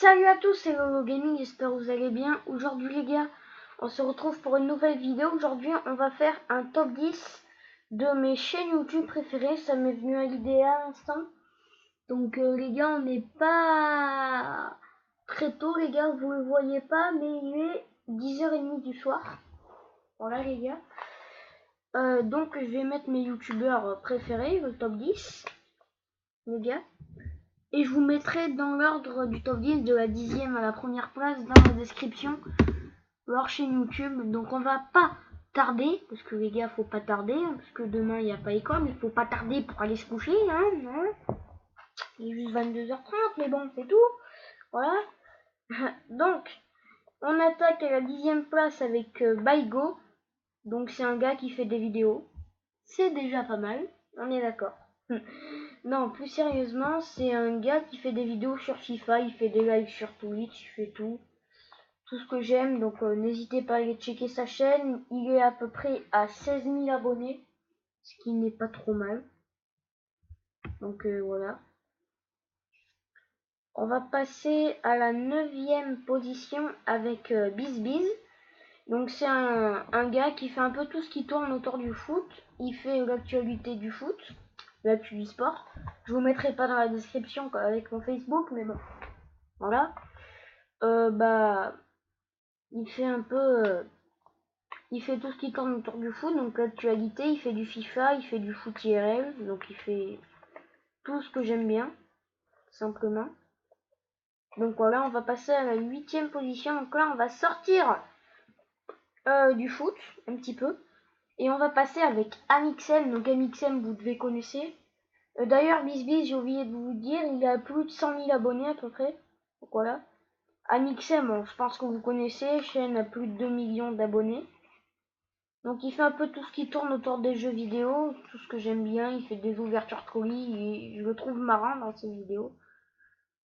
Salut à tous, c'est Lolo Gaming, j'espère que vous allez bien. Aujourd'hui les gars, on se retrouve pour une nouvelle vidéo. Aujourd'hui on va faire un top 10 de mes chaînes YouTube préférées. Ça m'est venu à l'idée à l'instant. Donc les gars, on n'est pas très tôt les gars, vous le voyez pas, mais il est 10h30 du soir. Voilà les gars. Donc je vais mettre mes youtubeurs préférés, le top 10 les gars. Et je vous mettrai dans l'ordre du top 10 de la 10e à la première place dans la description leur chaîne YouTube. Donc on va pas tarder, parce que les gars faut pas tarder, parce que demain il n'y a pas école, mais faut pas tarder pour aller se coucher, hein. Il est juste 22h30, mais bon c'est tout. Voilà. Donc on attaque à la 10e place avec Baigo. Donc c'est un gars qui fait des vidéos. C'est déjà pas mal, on est d'accord. Non, plus sérieusement, c'est un gars qui fait des vidéos sur FIFA, il fait des lives sur Twitch, il fait tout ce que j'aime, donc n'hésitez pas à aller checker sa chaîne. Il est à peu près à 16 000 abonnés, ce qui n'est pas trop mal. Donc voilà. On va passer à la 9e position avec BizBiz. Donc c'est un gars qui fait un peu tout ce qui tourne autour du foot. Il fait l'actualité du foot, l'actu du sport. Je vous mettrai pas dans la description avec mon Facebook, mais bon. Voilà. Il fait un peu... il fait tout ce qui tourne autour du foot, donc l'actualité, il fait du FIFA, il fait du foot IRL, donc il fait tout ce que j'aime bien, simplement. Donc voilà, on va passer à la 8e position. Donc là, on va sortir du foot, un petit peu. Et on va passer avec Amixem. Donc Amixem, vous devez connaître. D'ailleurs, BizBiz, j'ai oublié de vous dire, il a plus de 100 000 abonnés à peu près. Donc voilà. Amixem, bon, je pense que vous connaissez, chaîne a plus de 2 millions d'abonnés. Donc il fait un peu tout ce qui tourne autour des jeux vidéo, tout ce que j'aime bien. Il fait des ouvertures de colis et je le trouve marrant dans ses vidéos.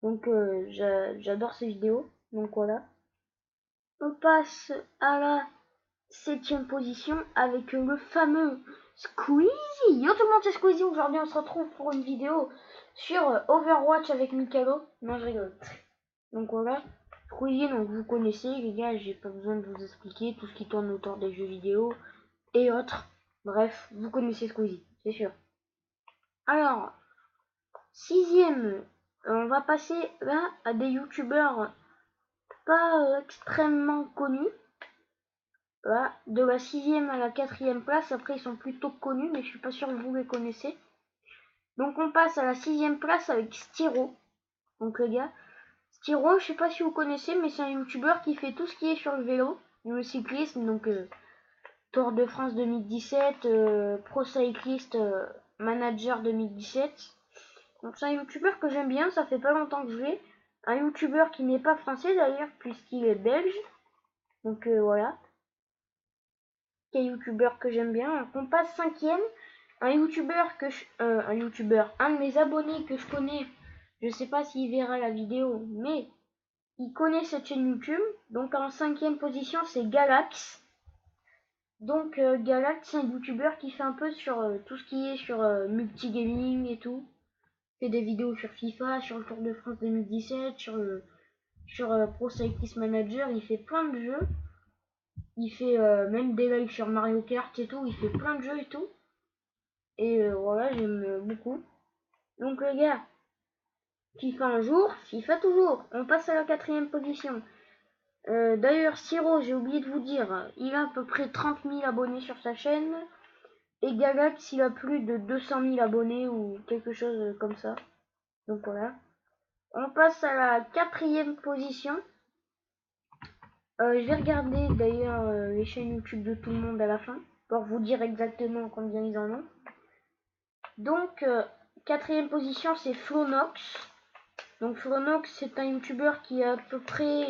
Donc j'adore ses vidéos. Donc voilà. On passe à la 7e position avec le fameux Squeezie. Yo tout le monde, c'est Squeezie. Aujourd'hui on se retrouve pour une vidéo sur Overwatch avec Mikalo. Non, je rigole. Donc voilà. Squeezie, donc vous connaissez les gars, j'ai pas besoin de vous expliquer tout ce qui tourne autour des jeux vidéo et autres. Bref, vous connaissez Squeezie, c'est sûr. Alors, 6e, on va passer là à des youtubeurs pas extrêmement connus. Là, de la 6e à la 4e place, après ils sont plutôt connus, mais je suis pas sûr que vous les connaissez. Donc on passe à la 6e place avec Styro. Donc les gars, Styro, je sais pas si vous connaissez, mais c'est un youtubeur qui fait tout ce qui est sur le vélo, le cyclisme, donc Tour de France 2017, Pro Cyclist Manager 2017. Donc c'est un youtubeur que j'aime bien, ça fait pas longtemps que je l'ai. Un youtubeur qui n'est pas français d'ailleurs, puisqu'il est belge. Donc voilà. Un youtubeur que j'aime bien. On passe 5e. Un youtubeur un de mes abonnés que je connais. Je sais pas s'il verra la vidéo, mais il connaît cette chaîne YouTube. Donc en 5e position, c'est Galax. Donc Galax, c'est un youtubeur qui fait un peu sur tout ce qui est sur multigaming et tout. Il fait des vidéos sur FIFA, sur le Tour de France 2017, sur Pro Cyclist Manager. Il fait plein de jeux. Il fait même des lives sur Mario Kart et tout. Il fait plein de jeux et tout. Et voilà, j'aime beaucoup. Donc les gars, FIFA un jour, FIFA toujours. On passe à la 4e position. D'ailleurs, Siro, j'ai oublié de vous dire, il a à peu près 30 000 abonnés sur sa chaîne. Et Galax, il a plus de 200 000 abonnés ou quelque chose comme ça. Donc voilà. On passe à la 4e position. Je vais regarder d'ailleurs les chaînes YouTube de tout le monde à la fin pour vous dire exactement combien ils en ont. Donc 4e position, c'est Flonox. Donc Flonox, c'est un youtubeur qui a à peu près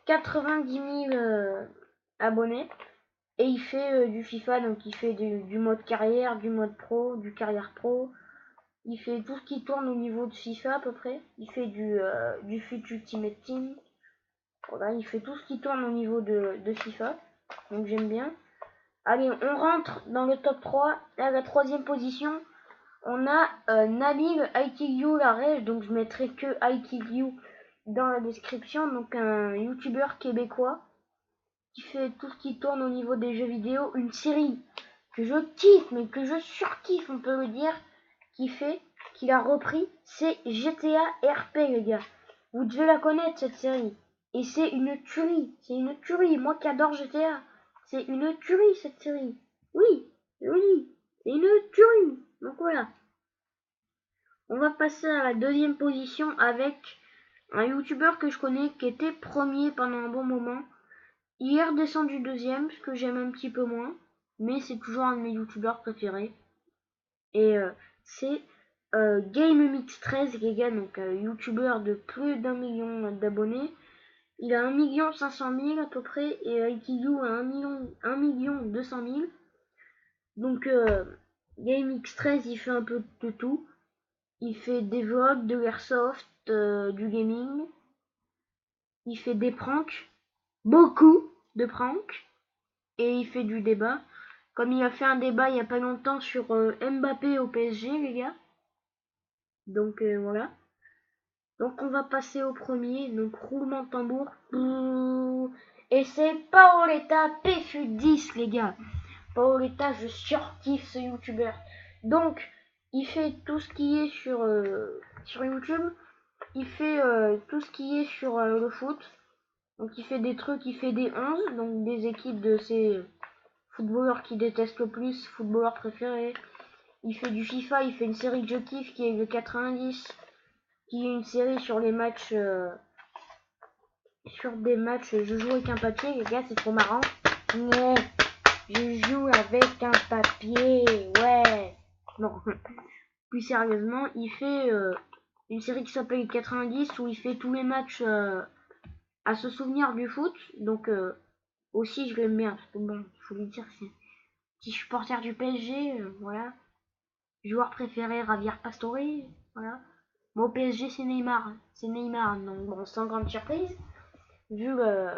90 000 abonnés. Et il fait du FIFA, donc il fait du mode carrière, du mode pro, du carrière pro. Il fait tout ce qui tourne au niveau de FIFA à peu près. Il fait du FUT Ultimate Team. Voilà, il fait tout ce qui tourne au niveau de FIFA. Donc j'aime bien. Allez, on rentre dans le top 3. À la 3e position, on a Nabil I Kill You la rêve. Donc je mettrai que I Kill You dans la description, donc un youtubeur québécois qui fait tout ce qui tourne au niveau des jeux vidéo, une série que je kiffe, mais que je surkiffe, on peut le dire, qu'il a repris, c'est GTA RP, les gars. Vous devez la connaître, cette série. Et c'est une tuerie, moi qui adore GTA. C'est une tuerie, cette série. Oui, oui, c'est une tuerie. Donc voilà. On va passer à la deuxième position avec un youtubeur que je connais qui était premier pendant un bon moment. Il est redescendu deuxième, ce que j'aime un petit peu moins. Mais c'est toujours un de mes youtubeurs préférés. Et c'est GameMix13, les gars, donc youtubeur de plus d'1 million d'abonnés. Il a 1 500 000 à peu près et IQ a 1 200 000. Donc GameX13 il fait un peu de tout. Il fait des vlogs, de l'airsoft, du gaming. Il fait des pranks, beaucoup de pranks. Et il fait du débat. Comme il a fait un débat il n'y a pas longtemps sur Mbappé au PSG, les gars. Donc voilà. Donc on va passer au premier. Donc roulement de tambour. Et c'est Paoletta PFU10, les gars. Paoletta, je surkiffe ce youtubeur. Donc il fait tout ce qui est sur YouTube. Il fait tout ce qui est sur le foot. Donc il fait des trucs, il fait des 11, donc des équipes de ses footballeurs qu'il déteste le plus, footballeurs préférés. Il fait du FIFA, il fait une série que je kiffe qui est le 90, qui est une série sur les matchs, sur des matchs. Je joue avec un papier, les gars, c'est trop marrant. Ouais, je joue avec un papier, ouais. Non, plus sérieusement, il fait une série qui s'appelle 90 où il fait tous les matchs à se souvenir du foot. Donc aussi je l'aime bien parce que bon, faut lui dire, c'est petit supporter du PSG, voilà. Joueur préféré Javier Pastore, voilà. Moi au PSG c'est Neymar, donc bon, sans grande surprise. Vu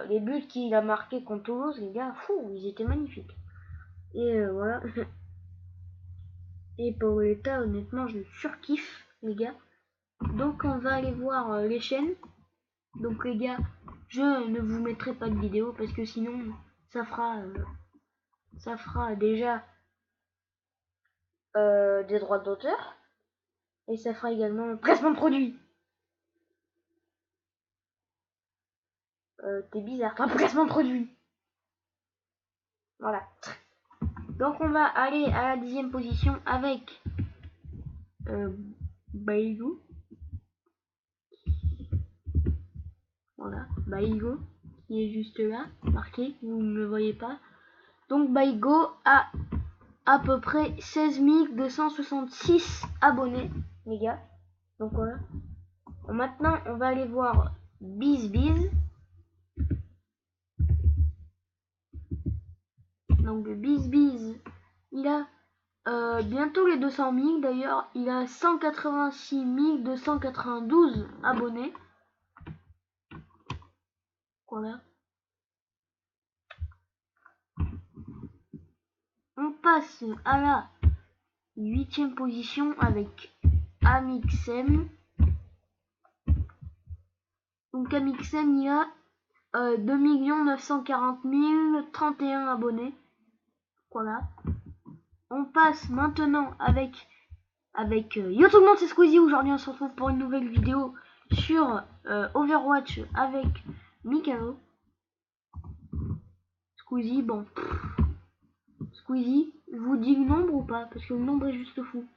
les buts qu'il a marqués contre Toulouse, les gars, fou, ils étaient magnifiques. Et voilà. Et Paoletta, honnêtement, je le surkiffe, les gars. Donc on va aller voir les chaînes. Donc les gars, je ne vous mettrai pas de vidéo parce que sinon ça fera déjà des droits d'auteur et ça fera également placement de produit. T'es bizarre, toi, placement de produit. Voilà. Donc on va aller à la 10e position avec Baigo. Voilà, Baigo qui est juste là, marqué, vous ne le voyez pas. Donc Baigo a à peu près 16 266 abonnés, les gars. Donc voilà. Maintenant, on va aller voir BizBiz. Donc BizBiz, il a bientôt les 200 000. D'ailleurs, il a 186 292 abonnés. Voilà. On passe à la 8e position avec Amixem. Donc Amixem, il a 2 940 031 abonnés. Voilà. On passe maintenant avec yo tout le monde, c'est Squeezie. Aujourd'hui on se retrouve pour une nouvelle vidéo sur Overwatch avec Mikado. Squeezie, bon. Squeezie, je vous dis le nombre ou pas? Parce que le nombre est juste fou.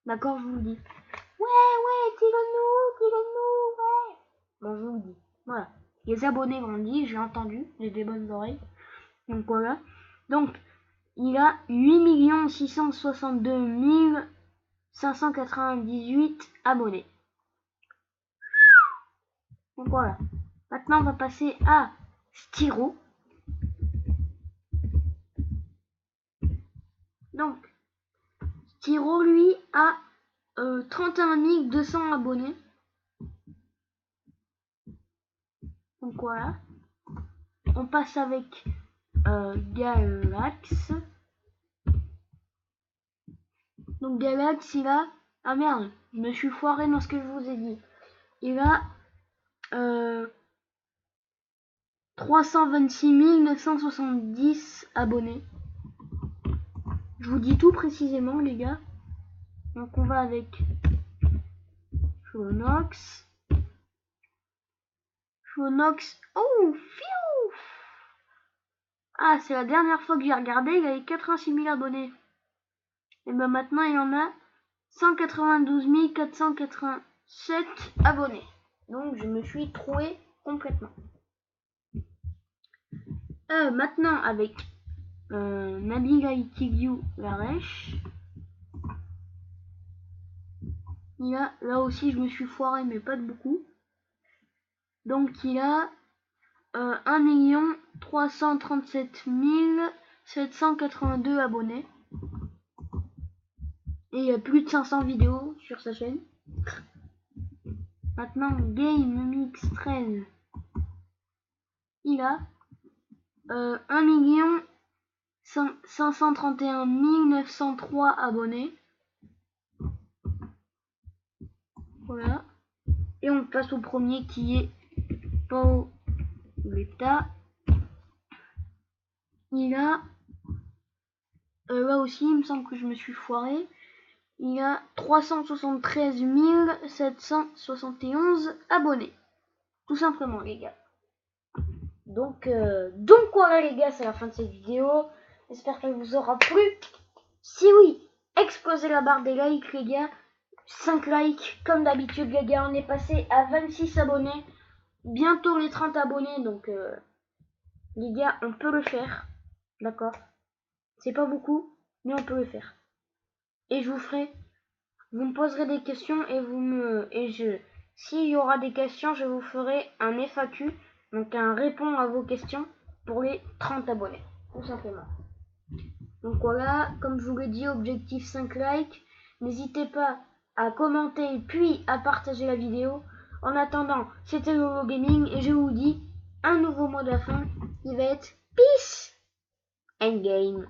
D'accord, je vous le dis. Ouais, dis-le-nous, ouais. Bon, je vous le dis. Voilà. Les abonnés m'ont dit, j'ai entendu, j'ai des bonnes oreilles. Donc voilà. Donc, il a 8 662 598 abonnés. Donc voilà. Maintenant, on va passer à Styro. Donc, Styro, lui, a 31 200 abonnés. Donc voilà. On passe avec Galax. Donc Galax, il a... Ah merde, je me suis foiré dans ce que je vous ai dit. Il a 326 970 abonnés. Je vous dis tout précisément, les gars. Donc on va avec Phonox. Oh, fiou. Ah, c'est la dernière fois que j'ai regardé, il avait 86 000 abonnés. Et ben maintenant, il en a 192 487 abonnés. Donc je me suis troué complètement. Maintenant avec Nabil Aïtiliou Laresh. Il a, là aussi je me suis foiré mais pas de beaucoup. Donc il a 1 337 782 abonnés. Et il y a plus de 500 vidéos sur sa chaîne. Maintenant Game Mix 13. Il a 1 531 903 abonnés. Voilà. Et on passe au premier qui est Paoletta. Il a là aussi il me semble que je me suis foiré. Il a 373 771 abonnés. Tout simplement les gars. Donc voilà les gars, c'est la fin de cette vidéo. J'espère qu'elle vous aura plu. Si oui, explosez la barre des likes les gars. 5 likes comme d'habitude les gars. On est passé à 26 abonnés. Bientôt les 30 abonnés. Donc les gars, on peut le faire. D'accord. C'est pas beaucoup, mais on peut le faire. Et je vous ferai. Vous me poserez des questions s'il y aura des questions, je vous ferai un FAQ. Donc un répond à vos questions pour les 30 abonnés. Tout simplement. Donc voilà, comme je vous l'ai dit, objectif 5 likes. N'hésitez pas à commenter puis à partager la vidéo. En attendant, c'était Lolo Gaming et je vous dis un nouveau mot de la fin. Il va être Peace and Game.